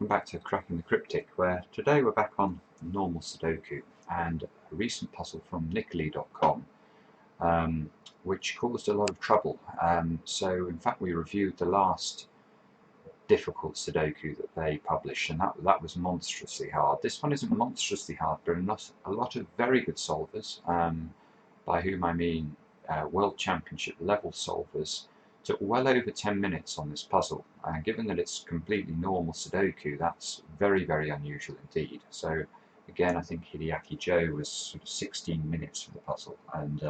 welcome back to Cracking the Cryptic, where today we're back on normal Sudoku and a recent puzzle from Nickly.com, which caused a lot of trouble. So in fact we reviewed the last difficult Sudoku that they published, and that was monstrously hard. This one isn't monstrously hard, but a lot of very good solvers, by whom I mean World Championship level solvers, took well over 10 minutes on this puzzle, and given that it's completely normal Sudoku, that's very, very unusual indeed. So again, I think Hideaki Joe was sort of 16 minutes for the puzzle, and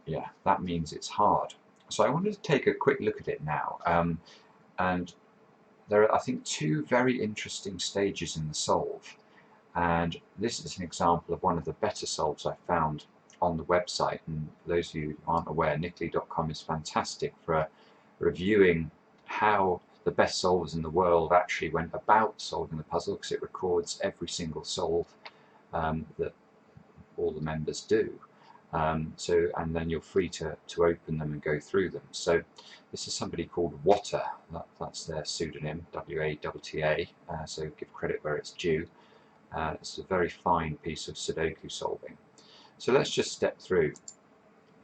yeah, that means it's hard. So I wanted to take a quick look at it now, and there are, I think, two very interesting stages in the solve, and this is an example of one of the better solves I found on the website. And those of you who aren't aware, Nickly.com is fantastic for reviewing how the best solvers in the world actually went about solving the puzzle, because it records every single solve that all the members do. And then you're free to open them and go through them. So this is somebody called Watta, that's their pseudonym, W-A-T-T-A, so give credit where it's due. It's a very fine piece of Sudoku solving. So let's just step through.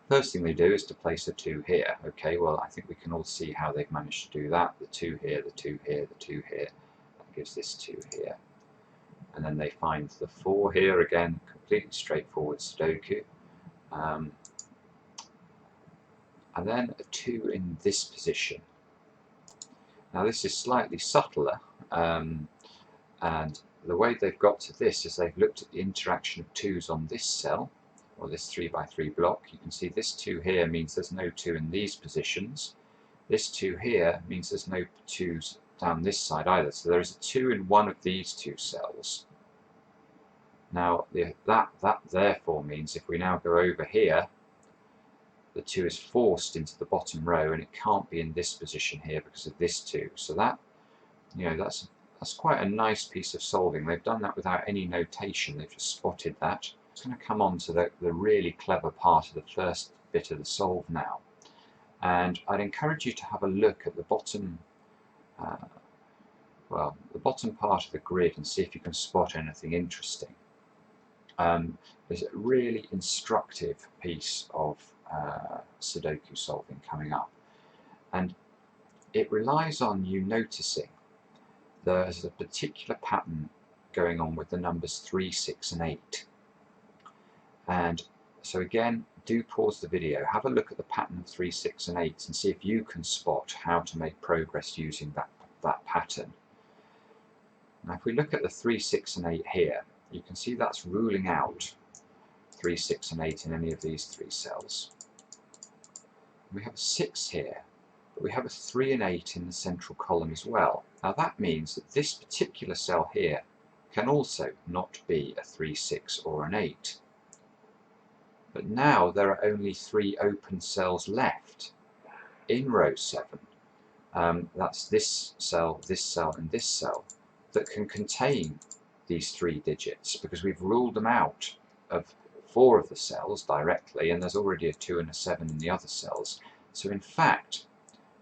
First thing they do is to place a 2 here. Okay, well, I think we can all see how they've managed to do that. The 2 here, the 2 here, the 2 here. That gives this 2 here. And then they find the 4 here, again, completely straightforward Sudoku. And then a 2 in this position. Now this is slightly subtler, and the way they've got to this is they've looked at the interaction of 2's on this cell, or this 3x3 block. You can see this 2 here means there's no 2 in these positions. This 2 here means there's no 2's down this side either. So there is a 2 in one of these 2 cells. Now that therefore means if we now go over here, the 2 is forced into the bottom row, and it can't be in this position here because of this 2. So that, that's quite a nice piece of solving. They've done that without any notation. They've just spotted that. I'm going to come on to the really clever part of the first bit of the solve now, and I'd encourage you to have a look at the bottom, the bottom part of the grid, and see if you can spot anything interesting. There's a really instructive piece of Sudoku solving coming up, and it relies on you noticing there's a particular pattern going on with the numbers 3, 6 and 8. And so again, do pause the video, have a look at the pattern of 3, 6 and 8 and see if you can spot how to make progress using that pattern. Now if we look at the 3, 6 and 8 here, you can see that's ruling out 3, 6 and 8 in any of these 3 cells. We have a 6 here, but we have a 3 and 8 in the central column as well. Now that means that this particular cell here can also not be a 3, 6 or an 8. But now there are only 3 open cells left in row 7. That's this cell, and this cell, that can contain these 3 digits, because we've ruled them out of 4 of the cells directly, and there's already a 2 and a 7 in the other cells. So in fact,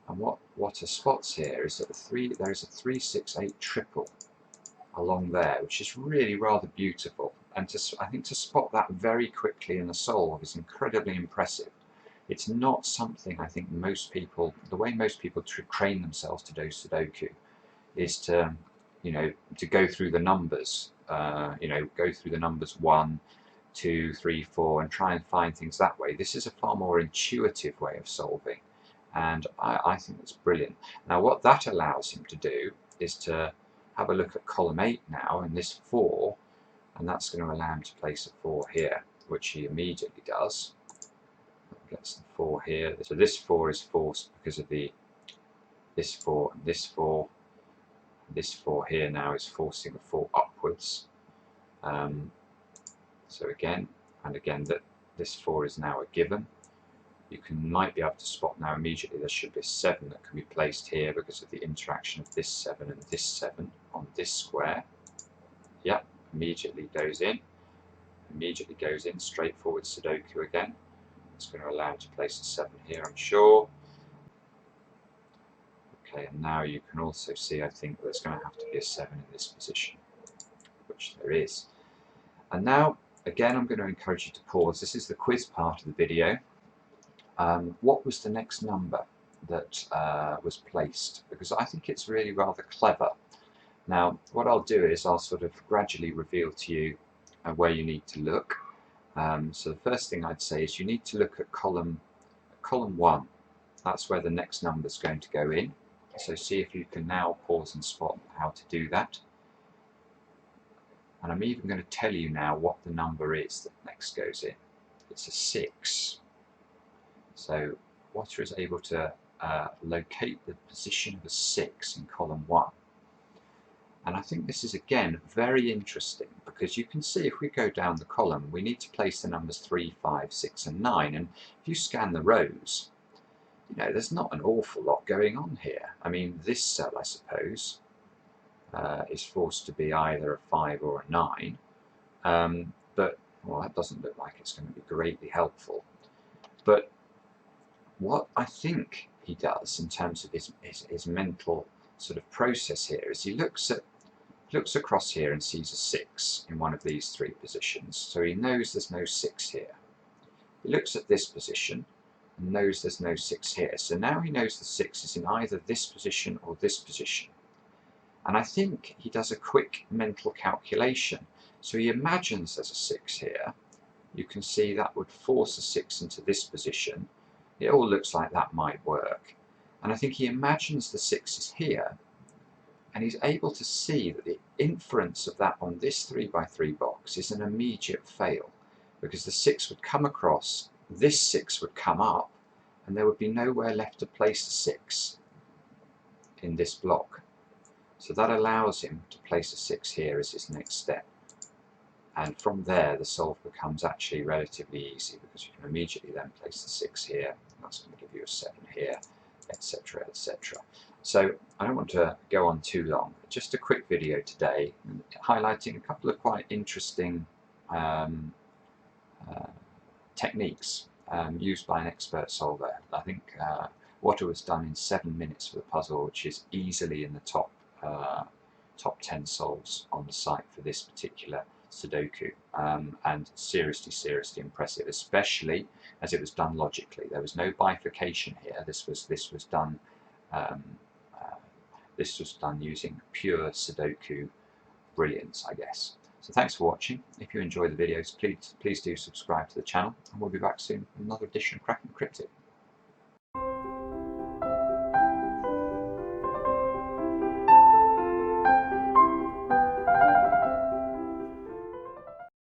and what a spots here is that there is a 3, 6, 8 triple along there, which is really rather beautiful. And I think to spot that very quickly in the solve is incredibly impressive. It's not something I think most people, the way most people train themselves to do Sudoku is to, to go through the numbers, go through the numbers 1, 2, 3, 4, and try and find things that way. This is a far more intuitive way of solving, and I think it's brilliant. Now what that allows him to do is to have a look at column 8 now, and this 4, and that's going to allow him to place a 4 here, which he immediately does. Gets the 4 here. So this 4 is forced because of this 4 and this 4. This 4 here now is forcing a 4 upwards. So again, that this 4 is now a given. You might be able to spot now immediately there should be a 7 that can be placed here because of the interaction of this 7 and this 7 on this square. Yep, immediately goes in. Immediately goes in, straightforward Sudoku again. It's going to allow him to place a 7 here, I'm sure. Okay, and now you can also see, I think there's going to have to be a 7 in this position, which there is. And now, again, I'm going to encourage you to pause. This is the quiz part of the video. What was the next number that was placed? Because I think it's really rather clever. Now, what I'll do is I'll sort of gradually reveal to you where you need to look. So the first thing I'd say is you need to look at column 1. That's where the next number is going to go in. So see if you can now pause and spot how to do that. And I'm even going to tell you now what the number is that next goes in. It's a 6. So Watta is able to locate the position of a 6 in column 1. And I think this is again very interesting, because you can see if we go down the column we need to place the numbers 3, 5, 6 and 9, and if you scan the rows, you know, there's not an awful lot going on here. I mean, this cell, I suppose, is forced to be either a 5 or a 9, but well, that doesn't look like it's going to be greatly helpful. But what I think he does in terms of his mental sort of process here is he looks across here and sees a 6 in one of these 3 positions, so he knows there's no 6 here. He looks at this position and knows there's no 6 here, so now he knows the 6 is in either this position or this position. And I think he does a quick mental calculation, so he imagines there's a 6 here. You can see that would force a 6 into this position. It all looks like that might work, and I think he imagines the 6 is here, and he's able to see that the inference of that on this 3x3 box is an immediate fail, because the 6 would come across, this 6 would come up, and there would be nowhere left to place a 6 in this block. So that allows him to place a 6 here as his next step. And from there the solve becomes actually relatively easy, because you can immediately then place the 6 here, and that's going to give you a 7 here, etc, etc. So I don't want to go on too long, just a quick video today highlighting a couple of quite interesting techniques used by an expert solver. I think Watta was done in 7 minutes for the puzzle, which is easily in the top 10 solves on the site for this particular Sudoku, and seriously impressive, especially as it was done logically. There was no bifurcation here. This was done using pure Sudoku brilliance, I guess. So thanks for watching. If you enjoy the videos, please do subscribe to the channel, and we'll be back soon with another edition of Cracking Cryptic.